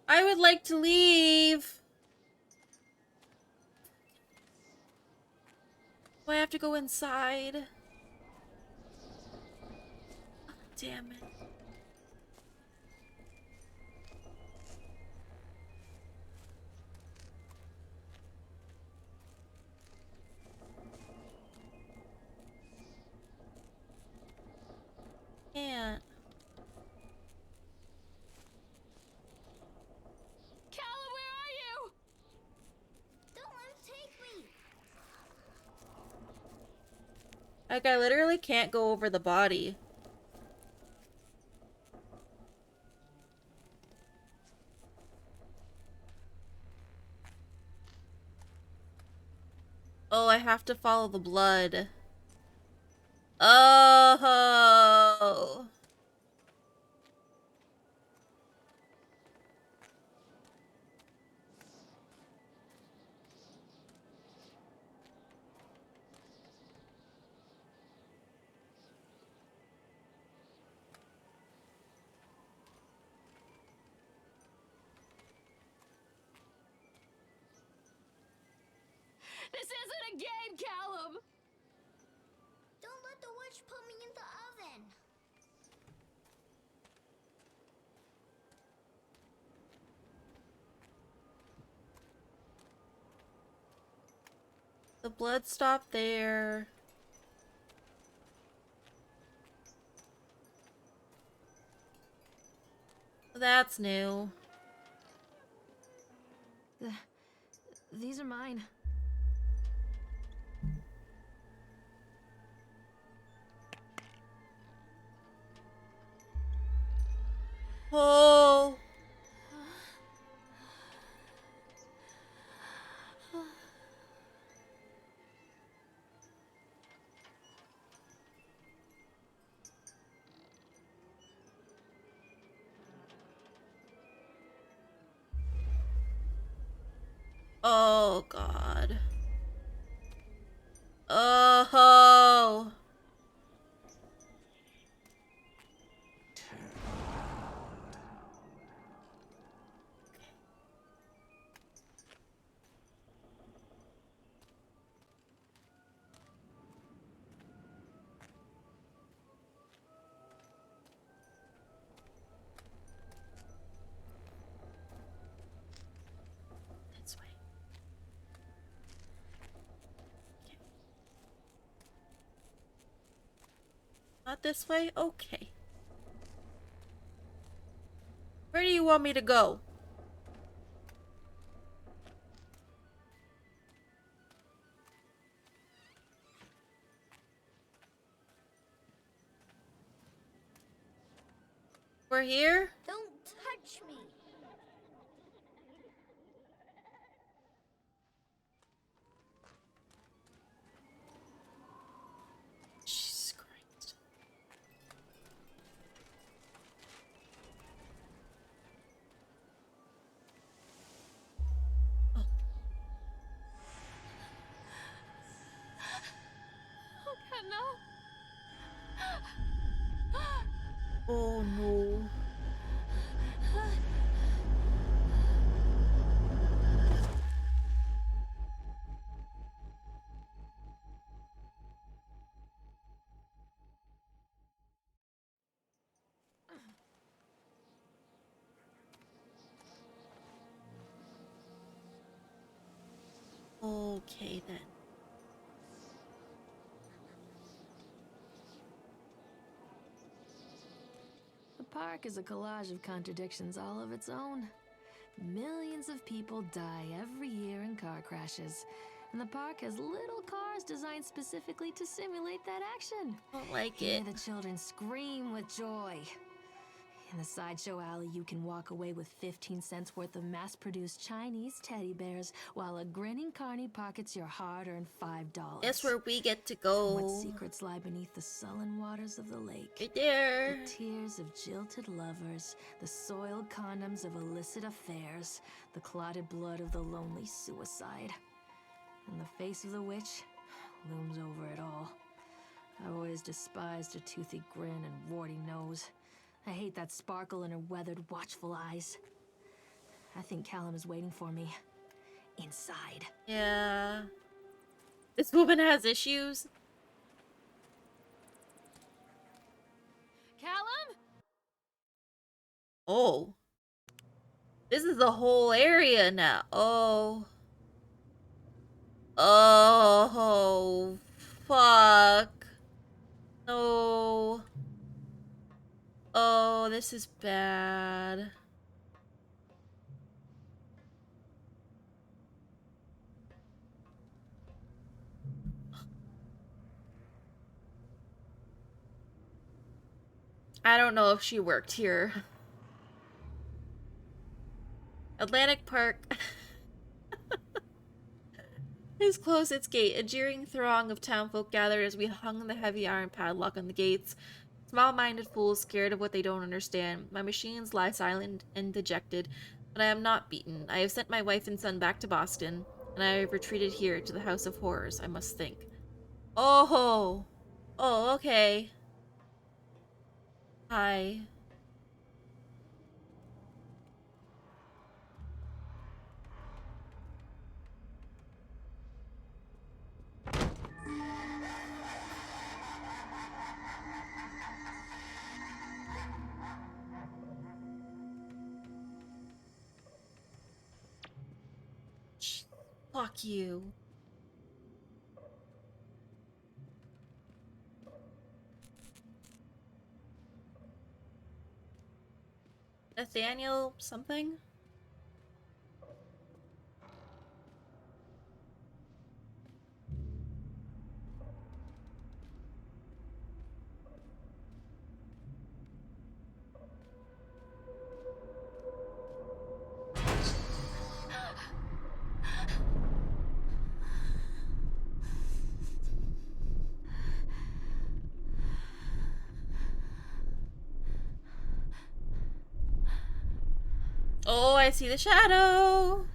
I would like to leave. Do I have to go inside? Oh, damn it. Can't. Callum, where are you? Don't let him take me. Like, I literally can't go over the body. Oh, I have to follow the blood. Oh. This isn't a game, Callum! Don't let the witch put me in the oven. The blood stopped there. That's new. These are mine. Oh. Oh, God. Oh. Not this way? Okay. Where do you want me to go? We're here? Don't touch me. Jesus Christ. Oh no. Okay then. The park is a collage of contradictions all of its own. Millions of people die every year in car crashes, and the park has little cars designed specifically to simulate that action. Don't like Hear it. the children scream with joy. In the sideshow alley, you can walk away with 15 cents worth of mass-produced Chinese teddy bears, while a grinning carny pockets your hard-earned $5. Guess where we get to What go. secrets lie beneath the sullen waters of the lake? Right there. The tears of jilted lovers, the soiled condoms of illicit affairs, the clotted blood of the lonely suicide. And the face of the witch looms over it all. I've always despised her toothy grin and warty nose. I hate that sparkle in her weathered, watchful eyes. I think Callum is waiting for me. Inside. Yeah. This woman has issues. Callum? Oh. This is the whole area now. Oh. Oh. Fuck. No. Oh, this is bad. I don't know if she worked here. Atlantic Park has closed its gate. A jeering throng of townfolk gathered as we hung the heavy iron padlock on the gates. Small-minded fools scared of what they don't understand. My machines lie silent and dejected, but I am not beaten. I have sent my wife and son back to Boston, and I have retreated here to the House of Horrors, I must think. Oh! Oh, okay. Hi. Fuck you. Nathaniel something? Oh, I see the shadow.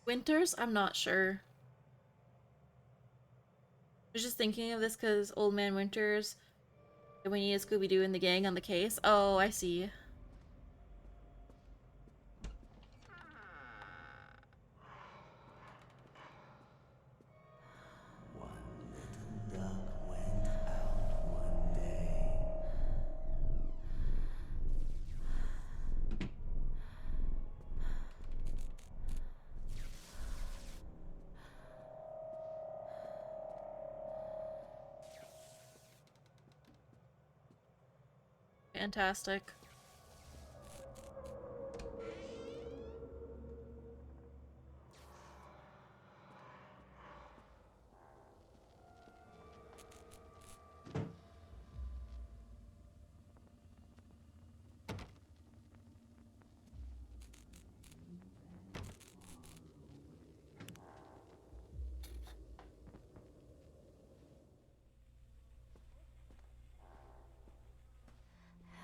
Winters? I'm not sure. I was just thinking of this because Old Man Winters, when he is Scooby-Doo and the gang on the case. Oh, I see. One little duck went out one day. Fantastic.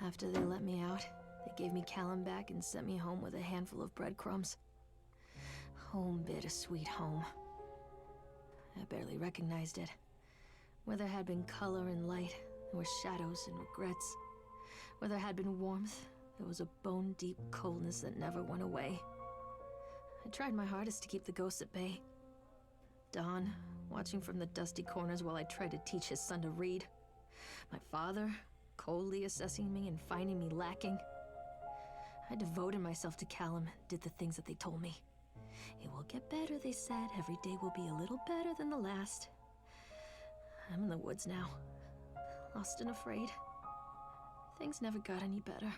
After they let me out, they gave me Callum back and sent me home with a handful of breadcrumbs. Home, bittersweet home. I barely recognized it. Where there had been color and light, there were shadows and regrets. Where there had been warmth, there was a bone-deep coldness that never went away. I tried my hardest to keep the ghosts at bay. Don, watching from the dusty corners while I tried to teach his son to read. My father, coldly assessing me and finding me lacking. I devoted myself to Callum and did the things that they told me. It will get better, they said. Every day will be a little better than the last. I'm in the woods now, lost and afraid. Things never got any better.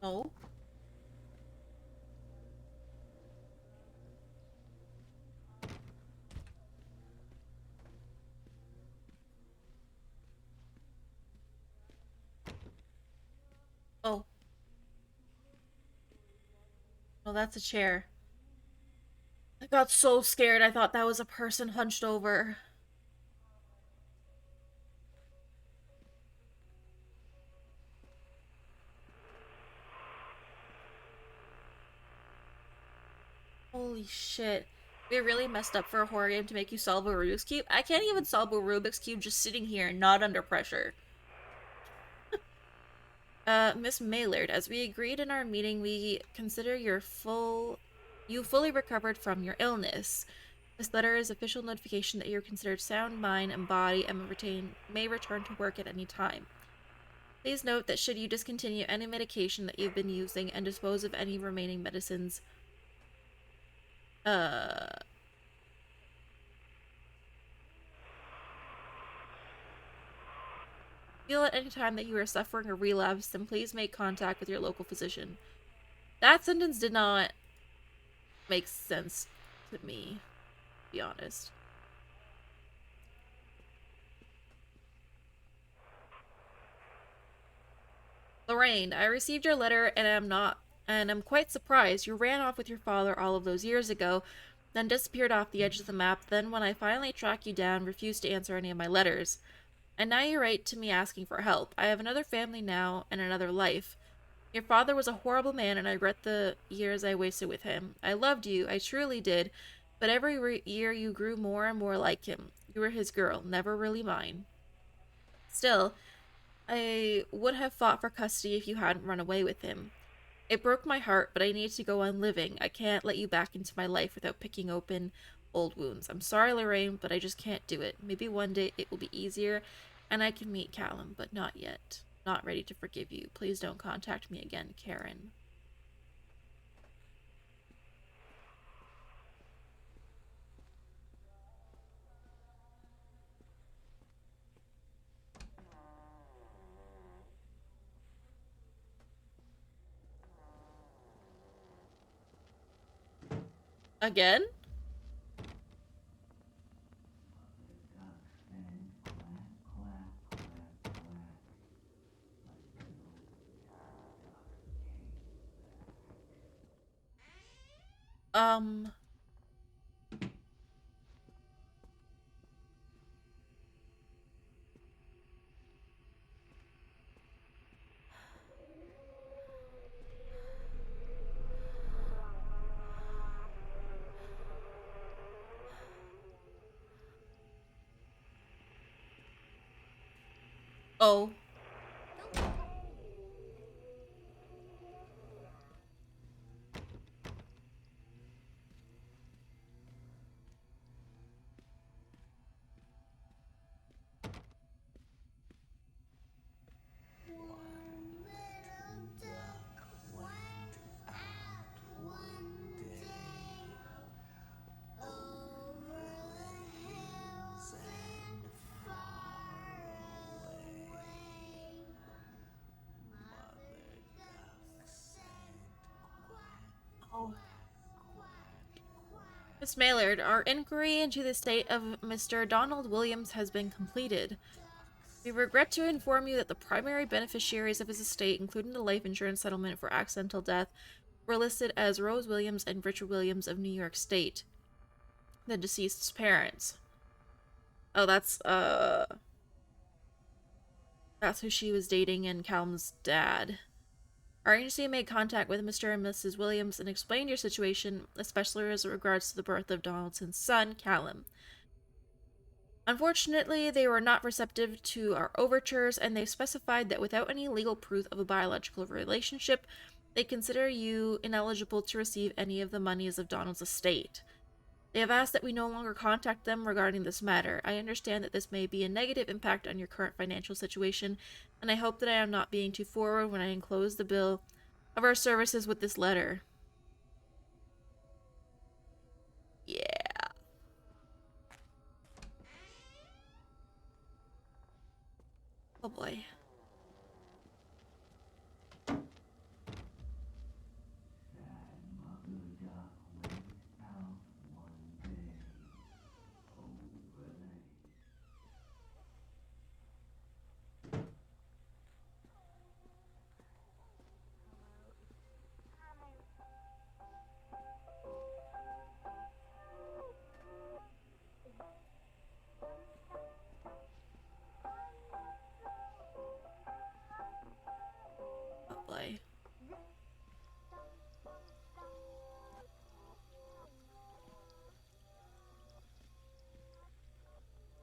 Oh. Oh. Oh, that's a chair. I got so scared I thought that was a person hunched over. Holy shit. We really messed up for a horror game to make you solve a Rubik's Cube. I can't even solve a Rubik's Cube just sitting here, not under pressure. Miss Maylard, as we agreed in our meeting, we consider you fully recovered from your illness. This letter is official notification that you're considered sound mind and body and may return to work at any time. Please note that should you discontinue any medication that you've been using and dispose of any remaining medicines, feel at any time that you are suffering a relapse, then please make contact with your local physician. That sentence did not make sense to me, to be honest. Lorraine, I received your letter and I'm quite surprised. You ran off with your father all of those years ago, then disappeared off the edge of the map, then when I finally tracked you down, refused to answer any of my letters. And now you write to me asking for help. I have another family now and another life. Your father was a horrible man and I regret the years I wasted with him. I loved you, I truly did, but every year you grew more and more like him. You were his girl, never really mine. Still, I would have fought for custody if you hadn't run away with him. It broke my heart, but I need to go on living. I can't let you back into my life without picking open old wounds. I'm sorry, Lorraine, but I just can't do it. Maybe one day it will be easier and I can meet Callum, but not yet. Not ready to forgive you. Please don't contact me again, Karen. Again? Um... Oh. Miss Maillard, our inquiry into the state of Mr. Donald Williams has been completed. We regret to inform you that the primary beneficiaries of his estate, including the life insurance settlement for accidental death, were listed as Rose Williams and Richard Williams of New York State, the deceased's parents. Oh, that's who she was dating and Callum's dad. Our agency made contact with Mr. and Mrs. Williams and explained your situation, especially as regards to the birth of Donaldson's son, Callum. Unfortunately, they were not receptive to our overtures, and they specified that without any legal proof of a biological relationship, they consider you ineligible to receive any of the monies of Donald's estate. They have asked that we no longer contact them regarding this matter. I understand that this may be a negative impact on your current financial situation, and I hope that I am not being too forward when I enclose the bill of our services with this letter. Yeah. Oh boy. Oh boy.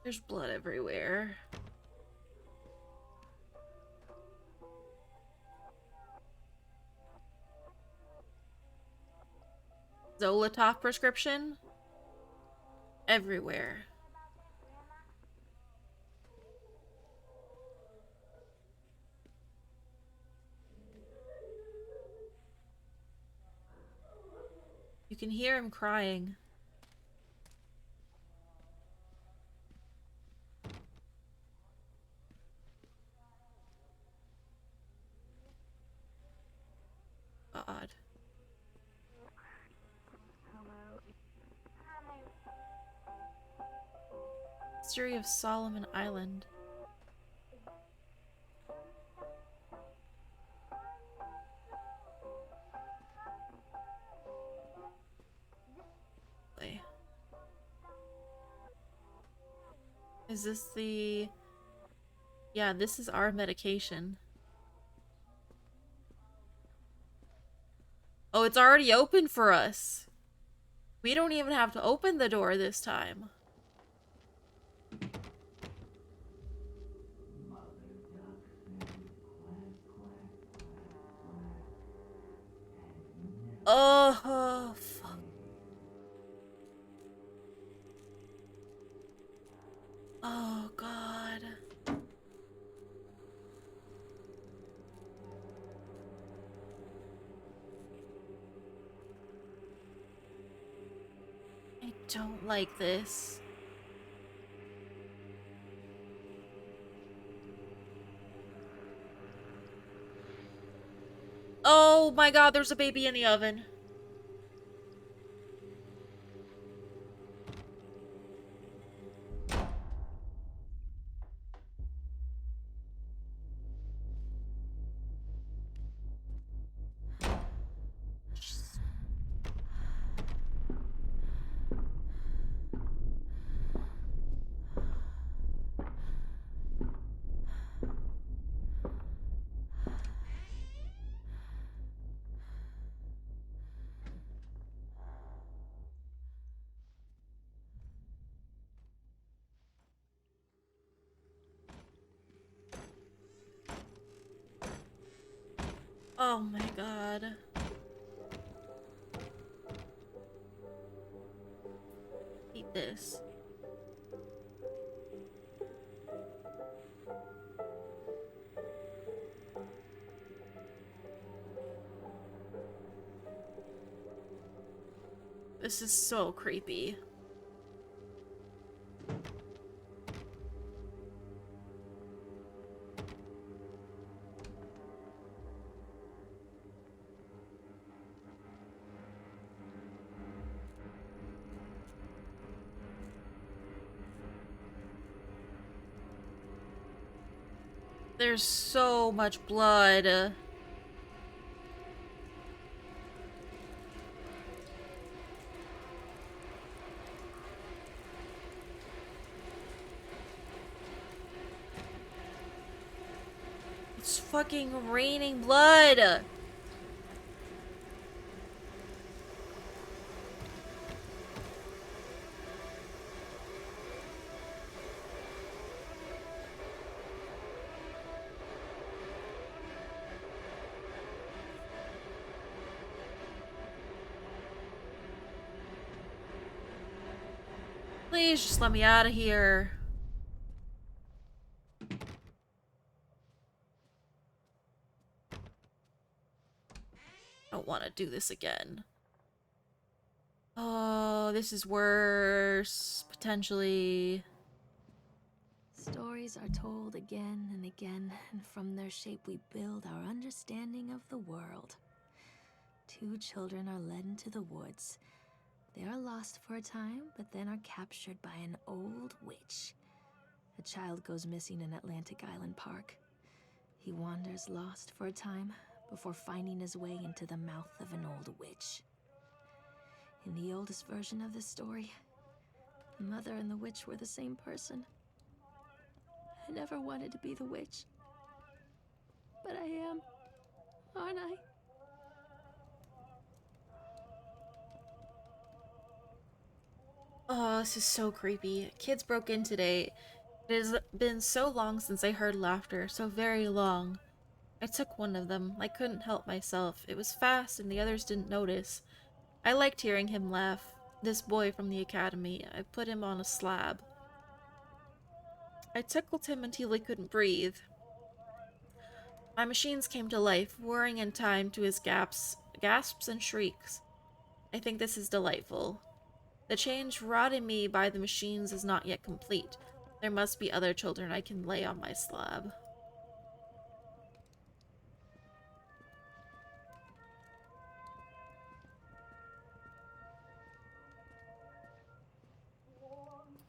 There's blood everywhere. Zolotoff prescription? Everywhere. You can hear him crying. God. History of Solomon Island. Wait. Is this the... Yeah, this is our medication. Oh, it's already open for us. We don't even have to open the door this time. Oh, fuck. Oh, God. I don't like this. Oh my God, there's a baby in the oven. Oh my god. Eat this. This is so creepy. There's so much blood. It's fucking raining blood. Please just let me out of here. I don't want to do this again. Oh, this is worse. Potentially. Stories are told again and again, and from their shape we build our understanding of the world. Two children are led into the woods. They are lost for a time, but then are captured by an old witch. A child goes missing in Atlantic Island Park. He wanders lost for a time before finding his way into the mouth of an old witch. In the oldest version of this story, the mother and the witch were the same person. I never wanted to be the witch. But I am, aren't I? Oh, this is so creepy. Kids broke in today. It has been so long since I heard laughter, so very long. I took one of them. I couldn't help myself. It was fast and the others didn't notice. I liked hearing him laugh. This boy from the academy. I put him on a slab. I tickled him until he couldn't breathe. My machines came to life, whirring in time to his gasps and shrieks. I think this is delightful. The change wrought in me by the machines is not yet complete. There must be other children I can lay on my slab.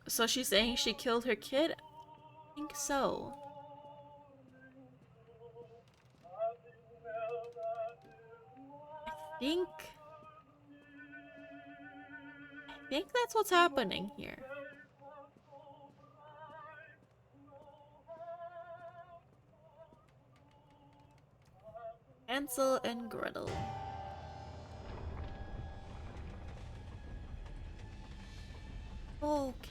So she's saying she killed her kid? I think so. I think that's what's happening here. Hansel and Gretel. Okay.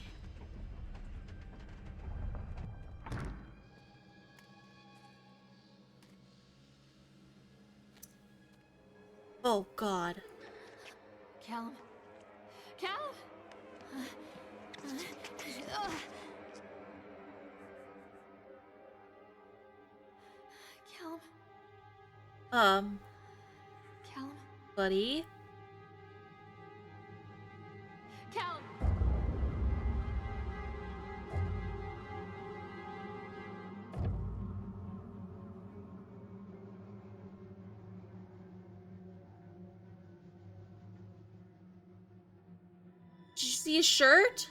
Oh god. Callum? Callum? Callum? Callum? Buddy? Callum! Did you see his shirt?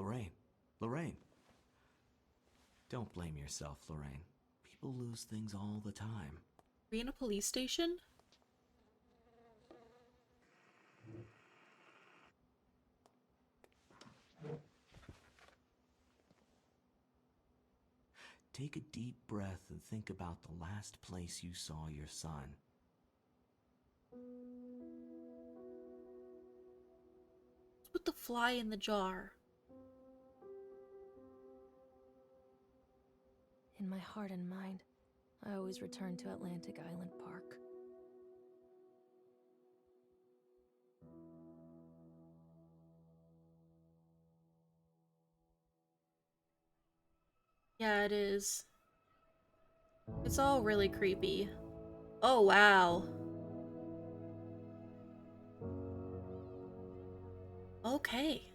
Lorraine. Lorraine. Don't blame yourself, Lorraine. People lose things all the time. Are we in a police station? Take a deep breath and think about the last place you saw your son. What's with the fly in the jar? In my heart and mind, I always return to Atlantic Island Park. Yeah, it is. It's all really creepy. Oh, wow. Okay.